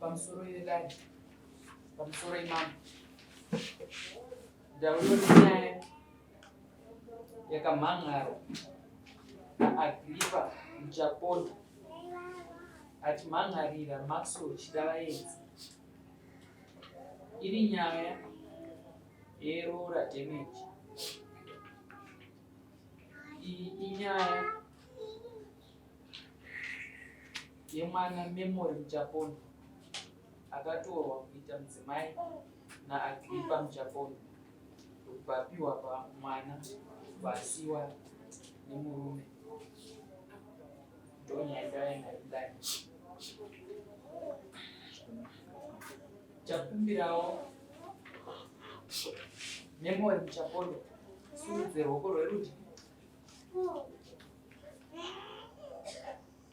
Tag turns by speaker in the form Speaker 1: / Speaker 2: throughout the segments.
Speaker 1: pamusoro yedai, pamusoro imam. Ndauyonyaya yakamhan'ara naAgripa muchapondo achimhan'arira Maxwell Chidavaedzi. Iri nyaya yeroora damage. Iyi inyaya yemwana Memory Muchapondo akatorwa kuita mudzimai naAgripa Muchapondo papiwa pamwana vasiwa nemurume. Ndonyaya ndavainayo kudai. Chakumbirawo Memory Muchapondo surudze ruoko rwerudyi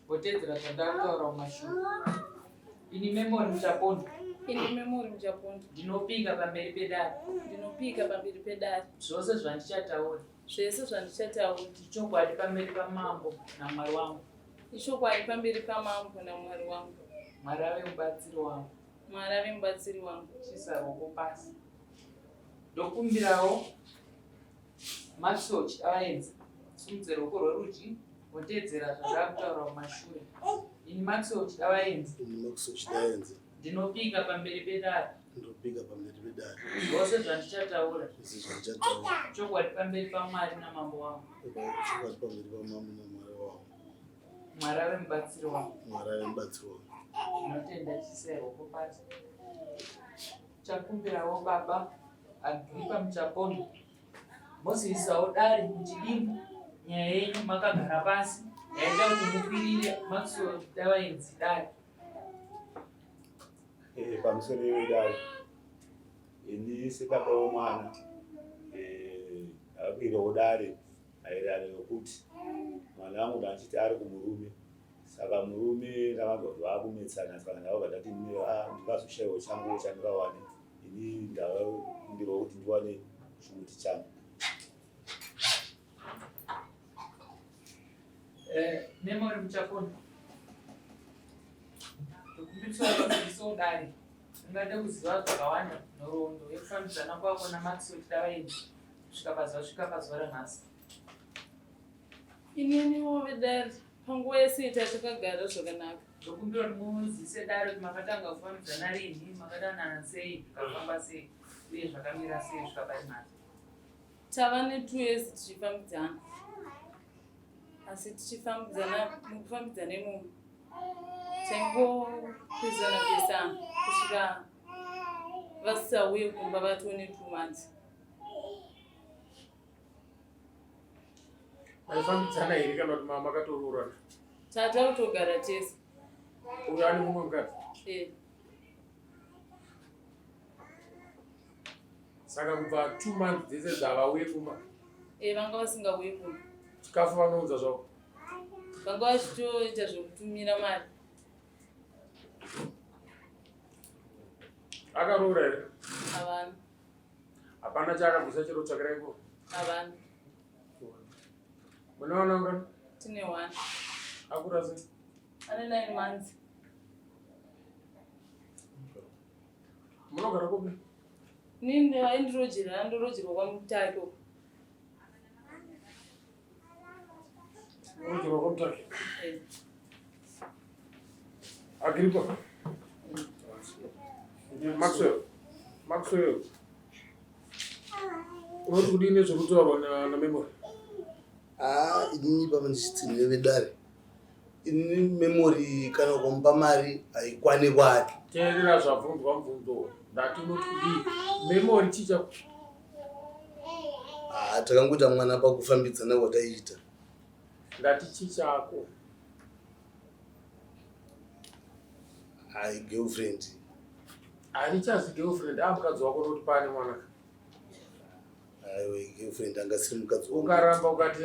Speaker 1: wotedzera zvandakutaura mumashure. Ini Memory Muchapondo ndinopika pamberi pedare. Zvose zvandichataura ichokwadi pamberi pamambo naMwari wangu. Mwari ave mubatsiri wangu. Chisa ruoko pasi. Ndokumbirawo Maxwell Chidavaedzi simudze ruoko rwerudyi wotedzera zvandakutaura mumashure. Ini Maxwell Chidavaedzi ndinopika pamberi pedare. Zvose zvandichataura chokwadi pamberi paMwari naMambo wangu. Mwari ave mubatsiri wangu. Ndinotenda chisa ruoko pasi. Chakumbirawo baba Agripa Muchapondo mozivisawo dare muchidimbu nyaya yenyu makagara pasi yaita kuti mukwirire Maxwell Chidavaedzi dare.
Speaker 2: Pamusoro yedare ini sekapa womwana akakwirawo dare maererano nokuti mwana wangu ndachiti ari kumurume, saka murume ndavanzwa kuti vakumetsana, saka ndakabva ndati ndingazoshayiwa changu chandingawane, ini ndakakumbirawo kuti ndiwane chimuti changu.
Speaker 1: Memory Muchapondo ndokumbirisawo dare ungada kuziva zvakawanda nhoroondo yekufambidzana kwako naMaxwell Chidavaedzi kusvika pazuva ranhasi.
Speaker 3: Ininiwo vedare panguva yese takagara zvakanaka.
Speaker 1: Ndokumbira kuti muzivise dare kuti makatanga kufambidzana rini, makadanana sei, zvikafamba sei uye zvakamira sei kusvika parinhasi.
Speaker 3: Tava ne2 years tichifambidzana, asi tichifambidzana mukufambidzana imomo taingopesana kusvika vasauye kumba vatone 2 months.
Speaker 4: Maifambidzana here kana kuti mama makatoroorana?
Speaker 3: Tata kutogara tese.
Speaker 4: Uyo ane mumwe mukadzi? Saka kubva 2 months dzese dzavauye kumba?
Speaker 3: Vanga vasingauye kumba.
Speaker 4: Chikafu vanounza zvavo?
Speaker 3: Vanga vachitoita zvokutumira mari.
Speaker 4: Akaroora here?
Speaker 3: Havana.
Speaker 4: Hapana chaakabvisa chero tsvakiraiko?
Speaker 3: Havana.
Speaker 4: Mune vana vangani?
Speaker 3: Tine 1.
Speaker 4: Akura sei?
Speaker 3: Ane 9 months.
Speaker 4: Munogara kupi?
Speaker 3: Nini aindirojera, andorojerwa kwamutake.
Speaker 4: Urojerwa kwamutake? Agripa? Maxwell unoti kudini zvekutaurwa naMemory?
Speaker 5: Inini pava ndichitsinire vedare, inini Memory kana kumupa mari haikwani kwake.
Speaker 4: Teerera zvabvunzwa mubvunzo, ndati unoti kudini Memory chicha?
Speaker 5: Takangoita mwana pakufambidzana kwataiita.
Speaker 4: Ndati chichako?
Speaker 5: Girlfriend.
Speaker 4: Harichazi girlfriend, mukadzi wako noti pane mwanaka?
Speaker 5: Aiwe girlfriend angasiri mukadzi wako.
Speaker 4: Ukaramba ukati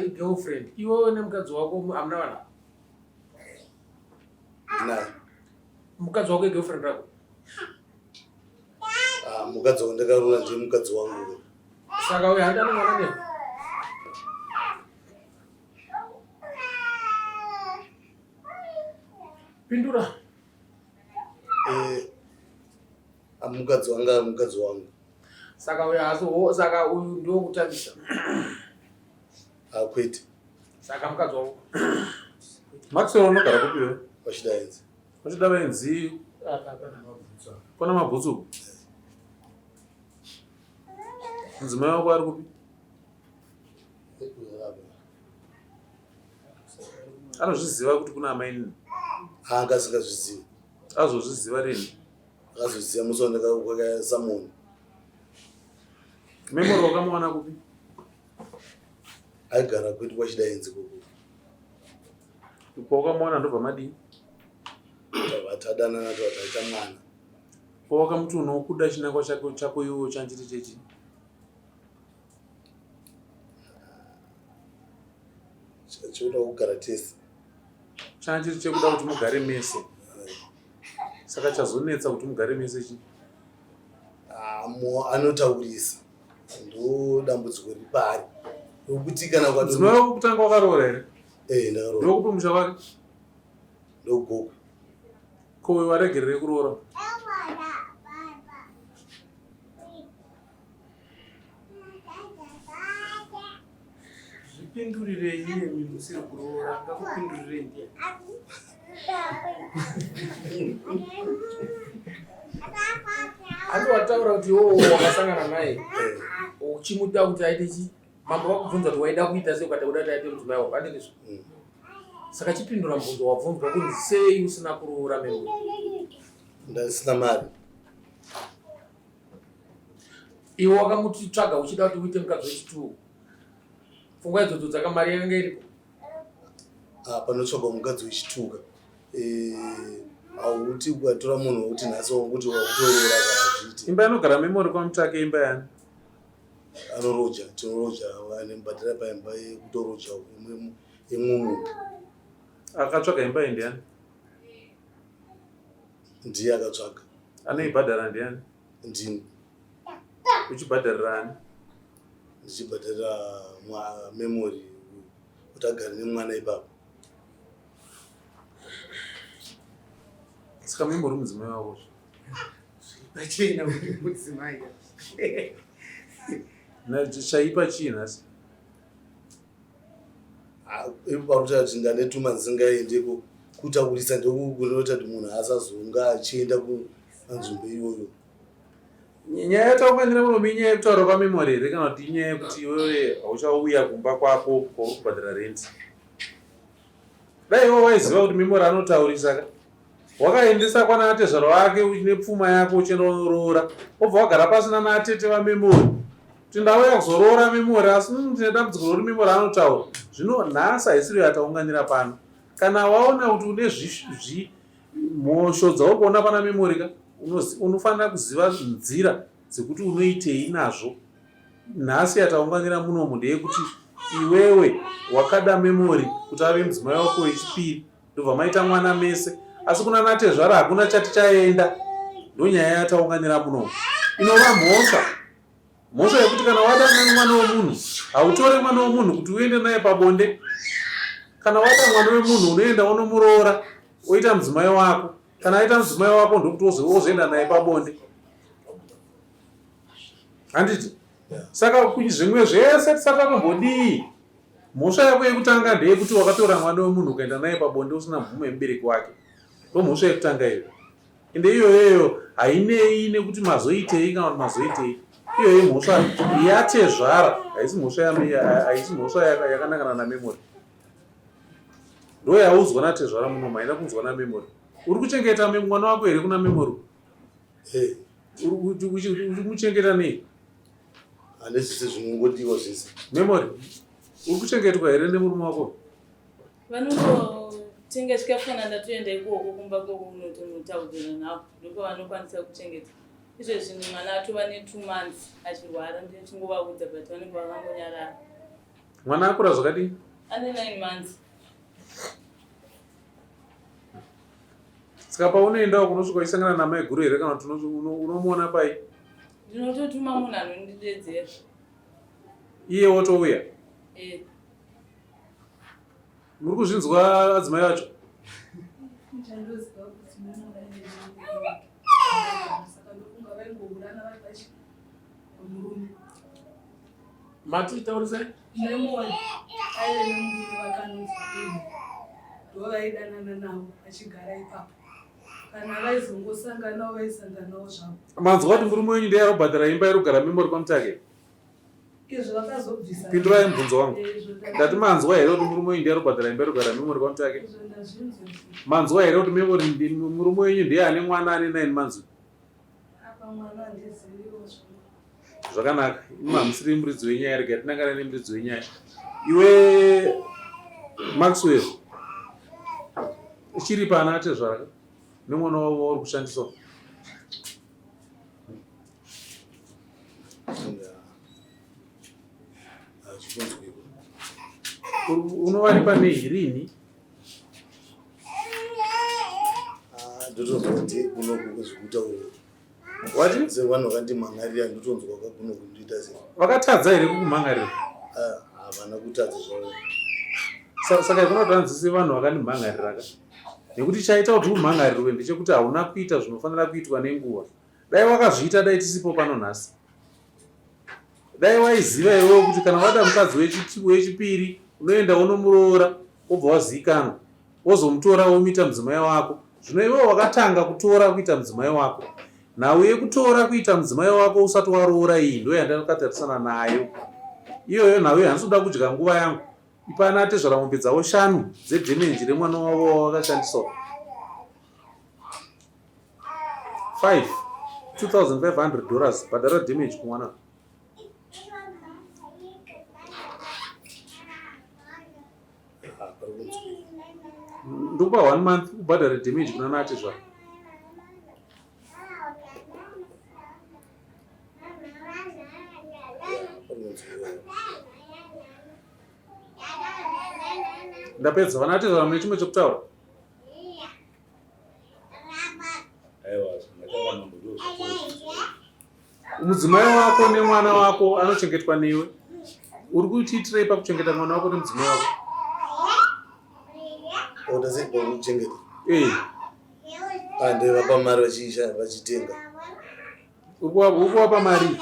Speaker 4: girlfriend, iwewe nemukadzi wako hamuna vana?
Speaker 5: Naye.
Speaker 4: Mukadzi wako girlfriend rako?
Speaker 5: Mukadzi wako ndakarora ndiye mukadzi wangu.
Speaker 4: Saka uyu handani mwana ndiye?
Speaker 5: Ini mukadzi wanga ari mukadzi wangu.
Speaker 4: Saka uyu ndio kutambisa.
Speaker 5: Kwete.
Speaker 4: Saka mukadzi wako.
Speaker 6: Maxwell unogara kupiwe?
Speaker 5: Pachidaenzi.
Speaker 6: Pachidaenzi. Pana mabhutsu. Mudzimai wako ari kupi? Anozviziva kuti kuna amai nini?
Speaker 5: Anga asingazvizivi.
Speaker 6: Azozviziva rini?
Speaker 5: Akazoziva musi wandakakwaka Samoni.
Speaker 6: Memory wakamuwana kupi?
Speaker 5: Aigara kwetu Pachidaenzi koko.
Speaker 6: Kwawakamuwana ndobva madii?
Speaker 5: Vatadana nato vataita mwana.
Speaker 6: Kwawakamuti unokuda chinangwa chako iwo chanjiri chechi?
Speaker 5: Choda kugara tese.
Speaker 6: Chanjiri chekuda kuti mugare mese. Saka chazonetsa kuti mugare mese chi?
Speaker 5: Anotaurisa. Ndo dambudziko ripari. Nokuti kana kwa
Speaker 6: mudzimai wako kutanga wakaroora here?
Speaker 5: Ndakaroora.
Speaker 6: Ndokupi musha wake?
Speaker 5: Ndogoko.
Speaker 6: Ko iwe waregerere kuroora?
Speaker 1: Zvipindurirei imi musiri kuroora, ngakupindurirei ndiye.
Speaker 4: Andi wataura kuti iwowo wakasangana naye uchimuta kuti aite chi mambo vakubvunza kuti waida kuita sei ukati kuda kuti aite mudzimai wako adinizvo. Saka chipindura mubvunzo wabvunzwa kuti sei usina kuroora Memory?
Speaker 5: Ndasina mari.
Speaker 4: Iwe wakamutitsvaga uchida kuti uite mukadzi wechituko. Pfungwa idzodzo dzaka mari yakanga iripo?
Speaker 5: Panotsvagwa mukadzi wechituka. Hauti ukatora munhu wekuti nhasi wakuti wakutoroora kana zviite.
Speaker 6: Imba inogara Memory kwamutake imba yani?
Speaker 5: Anoroja, tinoroja, anemubhadhira paimba yekutoroja imwe munhu.
Speaker 6: Akatsvaga imba iyi ndiani?
Speaker 5: Ndiye akatsvaga.
Speaker 6: Anoibhadhara ndiani?
Speaker 5: Ndini.
Speaker 6: Uchibhadharira ani?
Speaker 5: Ndichibhadharira Memory kuti agare nemwana ipapo.
Speaker 6: Saka Memory mudzimai wako.
Speaker 1: Pachena kuti mudzimai.
Speaker 6: Chaipa chii nhasi?
Speaker 5: Pakuti kuti ndanetuma ndisingaendeko kutaurisa ndokunoita kuti munhu asazonga achienda kunzvimbo iyoyo.
Speaker 6: Nyaya yataunganira muno inyaya yekutaura paMemory here kana kuti inyaya yekuti iwewe hauchauya kumba kwako kwauri kubhadhara renti? Dai iwe waiziva kuti Memory anotaurisa ka? Wakaendesa kwana atezvaro wake uchine pfuma yako uchinoroora, obva wagara pasina naatete vaMemory. Kuti ndauya kuzoroora Memory asi ndine dambudziko rokuti Memory anotaura. Zvino nhasi haisiro yataunganira pano. Kana waona kuti une mhosho dzauri kuona pana Memory ka, unofanira kuziva nzira dzekuti unoitei nazvo. Nhasi yataunganira munomu ndeyekuti iwewe wakada Memory kuti ave mudzimai wako wechipiri, ndobva maita mwana mese. Asi kuna natezvara hakuna chati chaenda. Ndonyaya yataunganira munomu. Inova mhosva yekuti kana wada mwana wemunhu hautore mwana wemunhu kuti uende naye pabonde. Kana wada mwana wemunhu unoenda unomuroora oita mudzimai wako. Kana aita mudzimai wako ndokuti wozoenda naye pabonde. Handiti? Saka zvimwe zvese tisati takumbodii. Mhosva yako yekutanga ndeyekuti wakatora mwana wemunhu ukaenda naye pabonde usina mvumo yemubereki wake. Ndomhosva yekutanga iyo. Ende iyoyo hainei nekuti mazoitei kana kuti mazoitei. Iyoyo mhosva yatezvara, haisi mhosva yakanangana naMemory. Ndo yauzwa natezvara muno, haina kunzwa naMemory. Uri kuchengeta mwana wako here kuna Memory? Uri kumuchengeta nei?
Speaker 5: Hane zvese zvinongodiwa zvese.
Speaker 6: Memory, uri kuchengetwa here nemurume wako?
Speaker 3: Vanotenga chikafanana toenda ikoko kumba kwokunotonotaudzana navo ndiko vanokwanisa kuchengeta. Izvezvi mwana atova ne2 months achirwara ndichingovaudza but vanenge vakangonyarara.
Speaker 6: Mwana akura zvakadii?
Speaker 3: Ane 9 months.
Speaker 6: Saka paunoendawo kunosvika uchisangana namai guru here kana kuti unomuona pai?
Speaker 3: Ndinototuma munhu anondidedzera.
Speaker 6: Iye wotouya? Muri kuzvinzwa adzimai vacho?
Speaker 7: murume
Speaker 4: Mati taurise
Speaker 7: nemoni aive nemurume vakanonzi Eni ndovaidanana navo vachigara ipapo kana vaizongosanganawo vaisanganawo zvavo.
Speaker 6: Manzwa kuti murume wenyu ndiye arobhadhara imba yerugara memory kwamutake?
Speaker 7: Izvo vakazobvisa.
Speaker 6: Pindurai mubvunzo wangu. Ndati manzwa here kuti murume wenyu ndiye arobhadhara imba yerugara memory kwamutake?
Speaker 7: Izvo ndazvinzwa.
Speaker 6: Manzwa here kuti memory murume wenyu ndiye ane mwana ane 9 manzwa?
Speaker 7: Apa mwana handiziviwo zvino.
Speaker 6: Zvakanaka. Hamusiri muridzi wenyaya, rega tinangana nemuridzi wenyaya. Iwe Maxwell, chiri pana ate zvaka nemwana wavo uri kushandiswa? Unowanikwa nehirini?
Speaker 5: Ndotonzwa kuti kunoku zvekuita
Speaker 6: Wati?
Speaker 5: sevanhu vakandimangarira ndotonzwa kakunoku ndoita sei.
Speaker 6: Vakatadza here kukumangarira?
Speaker 5: Havana kutadza zvavo.
Speaker 6: Saka kunotanzise vanhu vakandimhangarira ka. Nekuti chaita kuti umhangarirwe ndechekuti hauna kuita zvinofanira kuitwa nenguva. Dai wakazviita dai tisipo pano nhasi. Dai waiziva iwewe kuti kana wada mukadzi wechipiri unoenda unomuroora wobva wazivikanwa, wozomutora womuita mudzimai wako. Zvino iwewe wakatanga kutora kuita mudzimai wako. Nhau yekutora kuita mudzimai wako usati waroora iyi ndo yandakatarisana nayo. Iyoyo nhau handinoda kudya nguva yangu. Ipana ate zvaramombe dzavo 5 dzedhemenji remwana wavo wakashandiswa. 5 $2,500 bhadhara damage kumwana. Ndokupa 1 month ubhadhare damage kuna nate zvako. Ndapedza vanati zvamune chimwe chokutaura. Mudzimai wako nemwana wako anochengetwa newe. Uri kuchiitirei pakuchengeta mwana wako nemudzimai wako?
Speaker 5: Oda sei pakuchengeta? Ndevapa mari vachitenga.
Speaker 6: Uri kuvapa mari?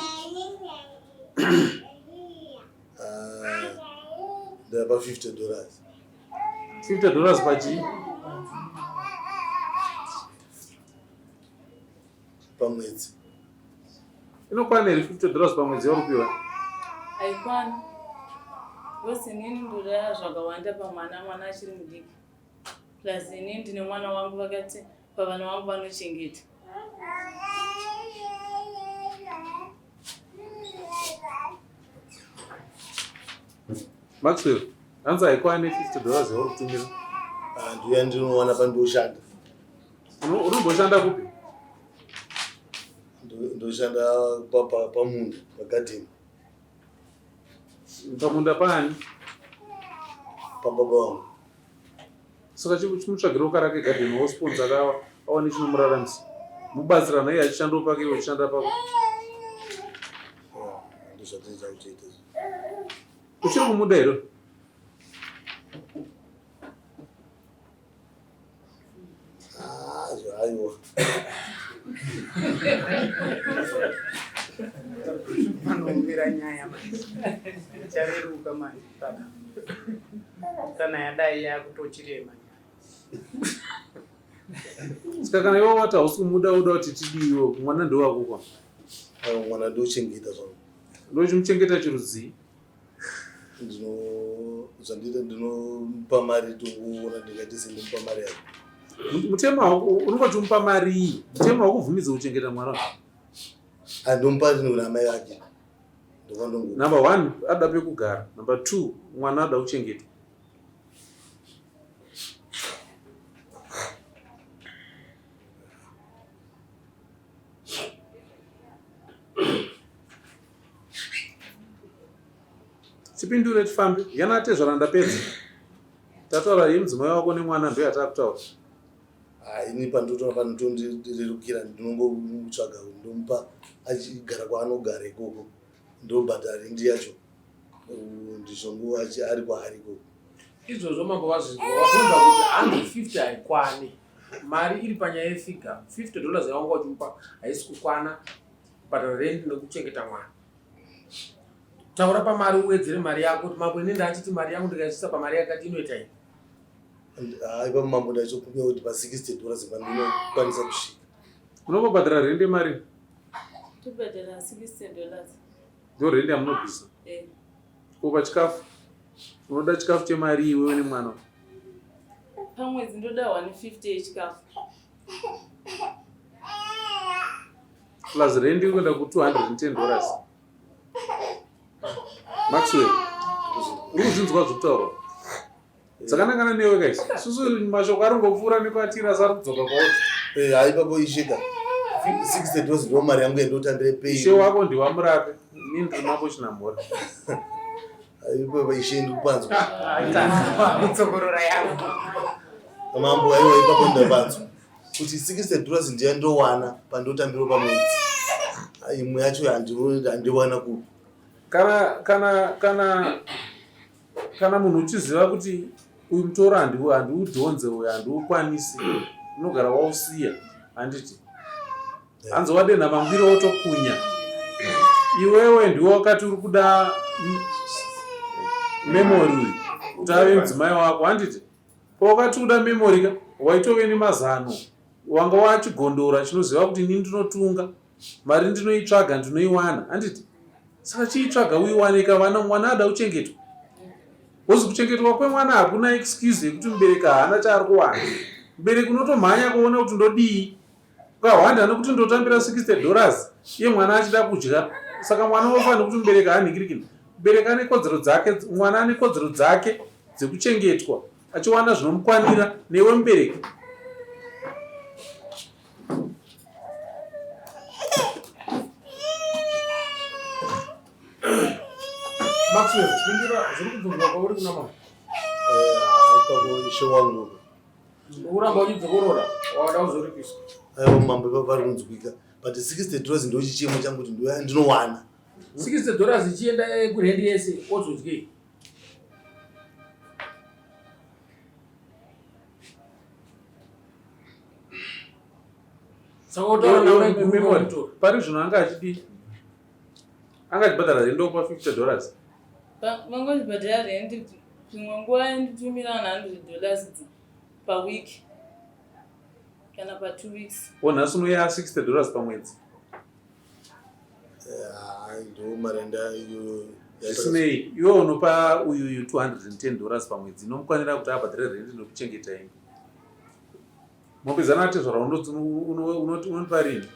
Speaker 5: Ndevapa $50.
Speaker 6: $50 pachi?
Speaker 5: Pamwedzi.
Speaker 6: Inokwana here $50 pamwedzi yauripiwa?
Speaker 3: Haikwana. Vose inini ndoda zvakawanda pamwana, mwana achiri mudiki. Plus inini ndine mwana wangu vakati pavana vangu vanochengeta.
Speaker 6: Maxwell, hanzi haikwane $50 yauri kutumira?
Speaker 5: Ndiuya ndinowana pandoshanda.
Speaker 6: Unomboshanda kupi?
Speaker 5: Ndoshanda pamunda pagadheni.
Speaker 6: Pamunda pani?
Speaker 5: Pababa wangu.
Speaker 6: Saka chimutsvagire ukarake gadheni wosponza awane chinomuraramisa. Mubatsirana iye achishandawo pake iwe uchishanda pako.
Speaker 5: Ndozvatinoita kuchiita.
Speaker 6: Uchiri kumunda here?
Speaker 5: Aiwa.
Speaker 8: Manombera nyaya manje. Chareruka manje baba. Kana yadai yakutochirema nyaya.
Speaker 6: Saka kana iwe wati hausi kumuda uda kuti tidiwe mwana ndowako kwa?
Speaker 5: Mwana ndochengeta zvangu.
Speaker 6: Ndochimuchengeta chirudzii?
Speaker 5: Zvandiita ndinomupa mari tokuona ndingaite sendomupa mari yake.
Speaker 6: Mutema wako unongoti umupa mari. Mutema wako uvhumidza kuchengeta mwana wako.
Speaker 5: Andomupa ndinona mai vake.
Speaker 6: Number 1 ada pekugara. Number 2 mwana ada kuchengeta. Chipindure tifambe. Yanate zvarandapedza. Tataura yemudzimai wako nemwana ndo yatakutaura.
Speaker 5: Ini pandotora panotondirerukira ndinongomutsvaga ndomupa achigara kwaanogara ikoko ndobhadhari ndi yacho ndizvonguva ari kwaari ikoko.
Speaker 4: Izvozvo mambo wazvibvunza kuti 150 haikwani. Mari iri panyaya yefiga $50 yawanga uchimupa haisi kukwana. kubhadhara rent nekuchengeta mwana. Taura pamari uwedzere mari yako kuti mambo inenda achiti mari yangu ndikaisisa pamari yakati inoita iyi.
Speaker 5: Haipa mambo ndachokumya kuti pa$60 pandinokwanisa kusvika.
Speaker 6: Unobhadhara rent mari?
Speaker 3: Tobhadhara $60.
Speaker 6: Ndo rent yamunobvisa? Upa chikafu? Unoda chikafu chemari iwewe nemwana?
Speaker 3: Pamwedzi ndoda 150 yechikafu.
Speaker 6: Plus rent inoenda ku$210. Maxwell, uri kuzvinzwa zvokutaura? Dzakanangana newe guys. Susu mashoko ari ngopfuura nekwatira sari kudzoka kwauri.
Speaker 5: Haipapo ishika. $60 ndo mari yangu yendotambire pay.
Speaker 6: Ishe wako ndiwamurape. Ini ndiri mapo chinamhora.
Speaker 5: Haipapo ishe ndikupanzwa.
Speaker 8: Kutsokorora yangu.
Speaker 5: Mambo aiwa ipapo ndapanzwa. Kuti $60 ndiye ndowana pandotambiro pamwedzi. Imwe yacho handiwana ku.
Speaker 6: Kana munhu uchiziva kuti uyu mutoro handiudhonze uyu handiukwanisi, unogara wausiya, handiti hanzi wadenha mangwiro wotokunya. Iwewe ndiwe wakati uri kuda memory uyu kuti ave mudzimai wako, handiti wakati uda memory ka waitove nemazano, wanga wachigondora chinoziva kuti ini ndinotunga mari ndinoitsvaga ndinoiwana, handiti saka chiitsvaga uiwanika. Mwana ada kuchengetwa. Wozi kuchengetwa kwemwana hakuna excuse yekuti mubereki haana chaari kuwana. Mubereki unotomhanya kuona kuti ndodii, ukahwanda nekuti ndotambira $60 iye mwana achida kudya. Saka mwana unofanira kuti mubereki haanhingirikini. Mubereki ane kodzero dzake, mwana ane kodzero dzake dzekuchengetwa achiwana zvinomukwanira newe mubereki.
Speaker 4: Maxwell, zviri kubvunzwa kwauri kuna mama?
Speaker 5: Haipapo ishe wangu.
Speaker 4: Uramba uchidzokorora, wada kuzoripiswa.
Speaker 5: Aiwa mambo ipapo pari kunzwika. But $60 ndo chichemo changu kuti ndinowana.
Speaker 4: $60 ichienda kurendi yese ozodyei. Saka utaura nawe memory
Speaker 6: pari zvino anga achidi angachibhadhara rendo pa $50.
Speaker 3: Vangondibhadhara rent zvimwe nguva nditumira $100 pawiki kana pa2 weeks.
Speaker 6: Nhasi unoya $60 pamwedzi.
Speaker 5: Ndo marenda iyo
Speaker 6: Zvisinei, iwe unopa uyu $210 pamwedzi inomukwanira kuti abhadhare rent nokuchengeta imi. Mopedzana atezvara unotipa rini?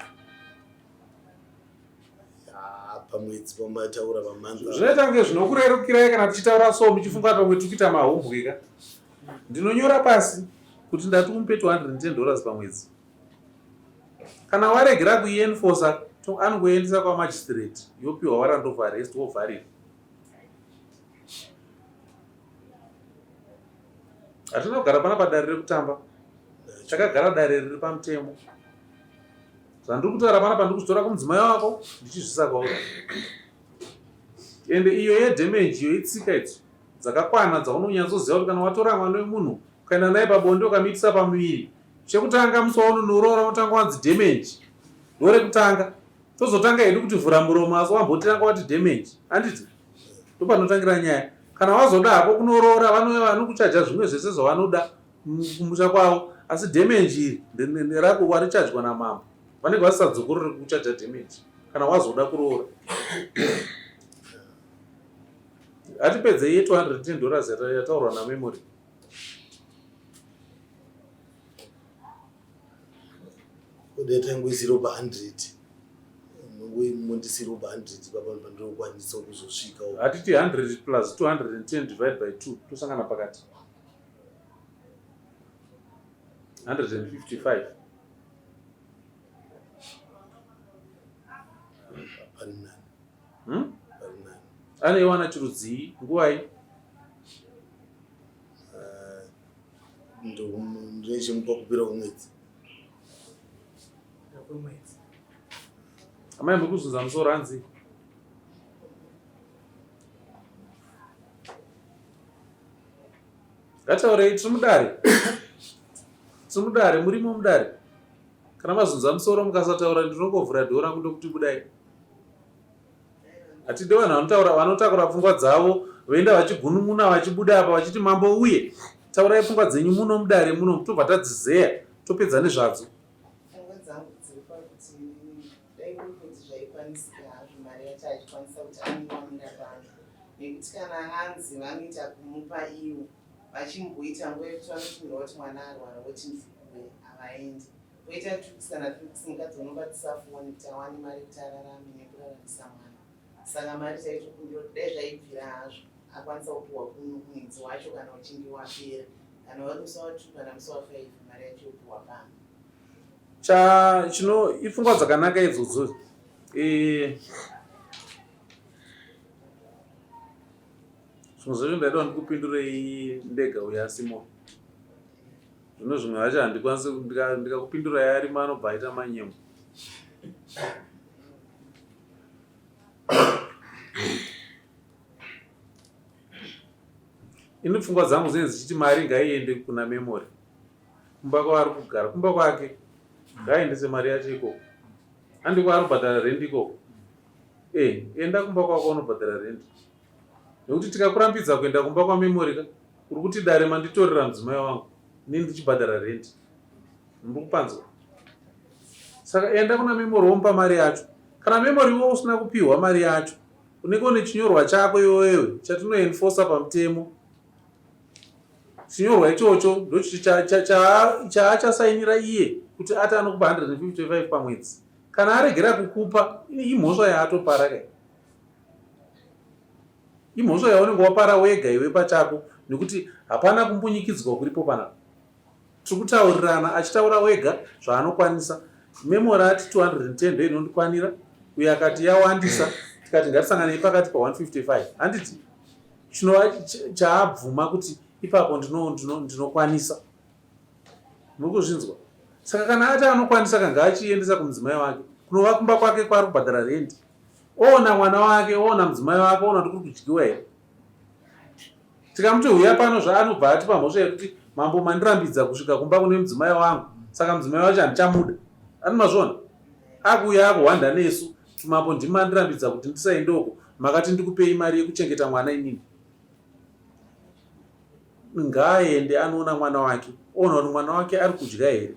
Speaker 5: Pamwedzi pamataura pamandla.
Speaker 6: Zvinoita kunge zvinokurerukirai kana tichitaura so muchifunga pamwe tikuita mahombwe ka. Ndinonyora pasi kuti ndati umupe $210 pamwedzi. Kana waregera kuienforce anongoendesa kwamagistrate yopiwa warrant of arrest wovharira. Hatina kugara pana padare rekutamba, takagara dare riri pamutemo. Zvandiri kutaura pana pandiri kuzotora kumudzimai wako ndichizvisa kwauri. Ende iyo yedamage iyo itsika idzi dzakakwana dzaunonyatsoziva kuti kana watora mwana wemunhu ukaenda naye pabonde ukamuitisa pamuviri, chekutanga musi waunonourora unotanga wanzi damage ndorekutanga. Tozotanga hedu kuti vhura muromo asi wambotanga wati damage, handiti ndopanotangira nyaya. Kana wazoda hako kunoroora vanokuchaja zvimwe zvese zvavanoda kumusha kwavo, asi damage iri nerako warichadya namambo vanenge vasadzokorore kuchaja damage kana wazoda kuroora. Hatipedze ye $210 yataurwa namemory.
Speaker 5: Kudeta ngwisiro pa 100. Mondisiro pa 100 baba pandokwanisa kuzosvika.
Speaker 6: Hatiti 100 plus 210 divided by 2 tosangana pakati 155. Aneiwana chirudzii nguwai?
Speaker 5: Ndochimupa kupira kumwedzi.
Speaker 6: Amai mukuzunza musoro hanzi? Ngataurei tiri mudare. Tiri mudare, murimo mudare. Kana mazunza musoro mukasataura ndinongovhura dhoo rangu ndokuti budai. hatide vanhu vanotakura pfungwa dzavo voenda vachigunun'una vachibuda apa vachiti mambo uye taurai pfungwa dzenyu muno mudare muno tobva tadzizeya topedza nezvadzo.
Speaker 8: Pfungwa dzangu dziri pakuti dai kuri kuti zvaikwanisika hazvo mari yacho achikwanisa kuti anoiwanira pano nekuti kana hanzi vanoita kumupa iwo vachimboita nguva yekuti vanotumirwa kuti mwana arwara woti mfukuwe havaendi poita tukisi kana tukisi mukadzi unonga tisafoni kuti awane mari kuti ararame nekuraramisa mwana. Saka mari taitokumbira kuti dai zvaibvira hazvo akwanisa kupiwa kumwedzi wacho kana uchinge wapera kana wari musi wa2 kana musi wa5 mari yacho yopiwa pano.
Speaker 6: Ipfungwa dzakanaka idzodzo. Zvimwe zvacho ndaida ndikupindurei ndega uya Simon. Zvino zvimwe zvacho handikwanisi ndikakupindurai ari manobva aita manyemo. Ini pfungwa dzangu dzinenge dzichiti mari ngaiende kuna Memory. Kumba kwaari kugara, kumba kwake ngaiendese mari yacho ikoko. Handi kwaari kubhadhara rendi ikoko. Enda kumba kwako unobhadhara rendi. Nekuti tikakurambidza kuenda kumba kwaMemory uri kuti dare manditorera mudzimai wangu inini ndichibhadhara rendi. Muri kupanzwa. Saka enda kuna Memory womupa mari yacho. Kana Memory wo usina kupiwa mari yacho, unenge une chinyorwa chako iwewe chatinoenforsa pamutemo. Chinyorwa ichocho ndochiti chaachasainira iye kuti ati anokupa 155 pamwedzi. Kana aregera kukupa imhosva yaatopara kai. Imhosva yaunenge wapara wega iwe pachako nekuti hapana kumbunyikidzwa kuripo panapa. Tiri kutaurirana achitaura wega zvaanokwanisa. Memory ati 210 ndio inondikwanira uye akati yawandisa tikati ngatisanganei pakati pa155. Handiti chinova chaabvuma kuti ipapo ndinokwanisa. Muri kuzvinzwa? Saka kana ati anokwanisa kanga achiendesa kumudzimai wake kunova kumba kwake kwari kubhadhara rendi. Ona mwana wake, ona mudzimai wake, ona kuti kuri kudyiwa here. Tikamuti huya pano zvaanobva ati pamhosva yekuti mambo mandirambidza kusvika kumba kune mudzimai wangu saka mudzimai wacho handichamuda. Ani mazvona? Akuuya akuhwanda nesu kuti mambo ndimandirambidza kuti ndisaendoko makati ndikupei mari yekuchengeta mwana inini. Ngaaende anoona mwana wake, ona kuti mwana wake ari kudya here.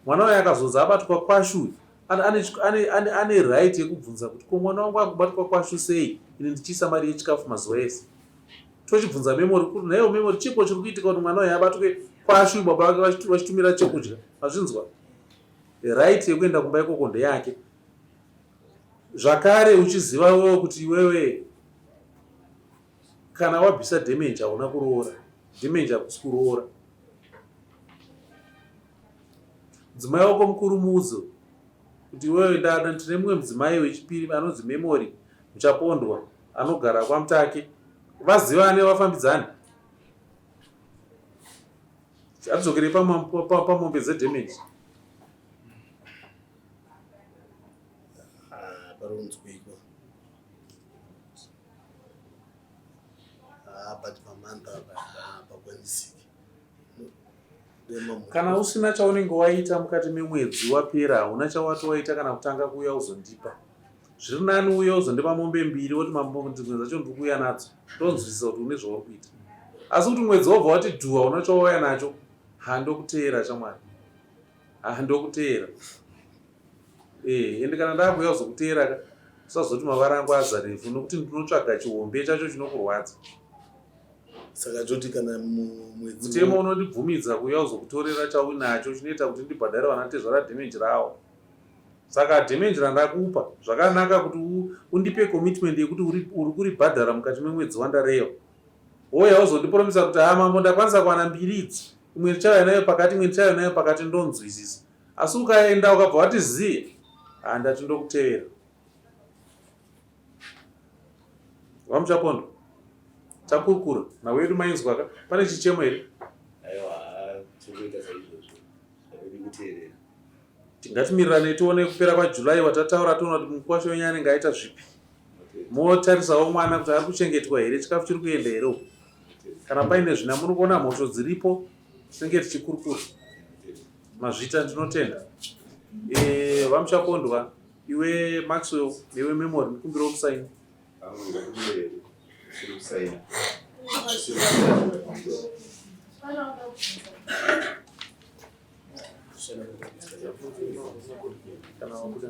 Speaker 6: Mwana wake akazodza abatwa kwashu ane right yekubvunza kuti ko mwana wangu akubatwa kwashu sei ini ndichiisa mari yechikafu mazuva ese. Tochibvunza Memory kuti naiwo Memory chipo chiri kuitika kuti mwana waye abatwe kwashu baba vake vachitumira chekudya. Mazvinzwa? Right yekuenda kumba ikoko ndeyake. Zvakare uchiziva wewe kuti iwewe kana wabvisa damage hauna kuroora. Damage hakusi kuroora. Mudzimai wako mukurumudzo kuti wewe ndada ndine mumwe mudzimai wechipiri anonzi Memory muchapondwa anogara kwaMutake. Vazivane vafambidzane. Adzokere pamombe dzedamage.
Speaker 5: Paronzwiko. But pamanda pakwanisiki.
Speaker 6: Kana usina chaunenge waita mukati memwedzi wapera hauna chawatowaita kana kutanga kuuya uzondipa. Zviri nani uya uzondipa mombe 2 woti mambo dzimwe dzacho ndiri kuuya nadzo. Ndonzwisisa kuti une zvauri kuita. Asi kuti mwedzi wobva wati dhuwa una chawauya nacho handokuteera chamwari. Handokuteera. Ende kana ndakuuya uzokuteera usazoti mavara angu azarefu nokuti ndinotsvaga chihombe chacho chinokurwadza.
Speaker 5: Saka toti kana mwedzi
Speaker 6: mutemo unondibvumidza kuuya uzokutorera chauinacho chinoita kuti ndibhadhare vanatezvara damage rawo. Saka damage randakupa zvakanaka kuti undipe commitment yekuti uri kuribhadhara mukati memwedzi wandareva. Woya uzondipromisa kuti mambo ndakwanisa kuwana 2 idzi. Imwe ndichauya nayo pakati, imwe ndichauya nayo pakati ndonzwisisa. Asi ukaenda ukabva wati ziye handati ndokutevera. Vamuchapondo takurukura nawedu mainzwaka pane chichemo here.
Speaker 2: Aiwa chikuita saizvozvo zvavedi kuteerera.
Speaker 6: Tingatimirira tione kupera kwaJuly watataura toona kuti mukwasho wenyu anenge aita zvipi. Motarisawo mwana kuti ari kuchengetwa here, chikafu chiri kuenda here. Kana paine zvina muri kuona mhosvo dziripo tinenge tichikurukura. Mazvita ndinotenda. Vamuchapondwa iwe Maxwell newe Memory ndikumbira kusaini.
Speaker 4: Kana wakuda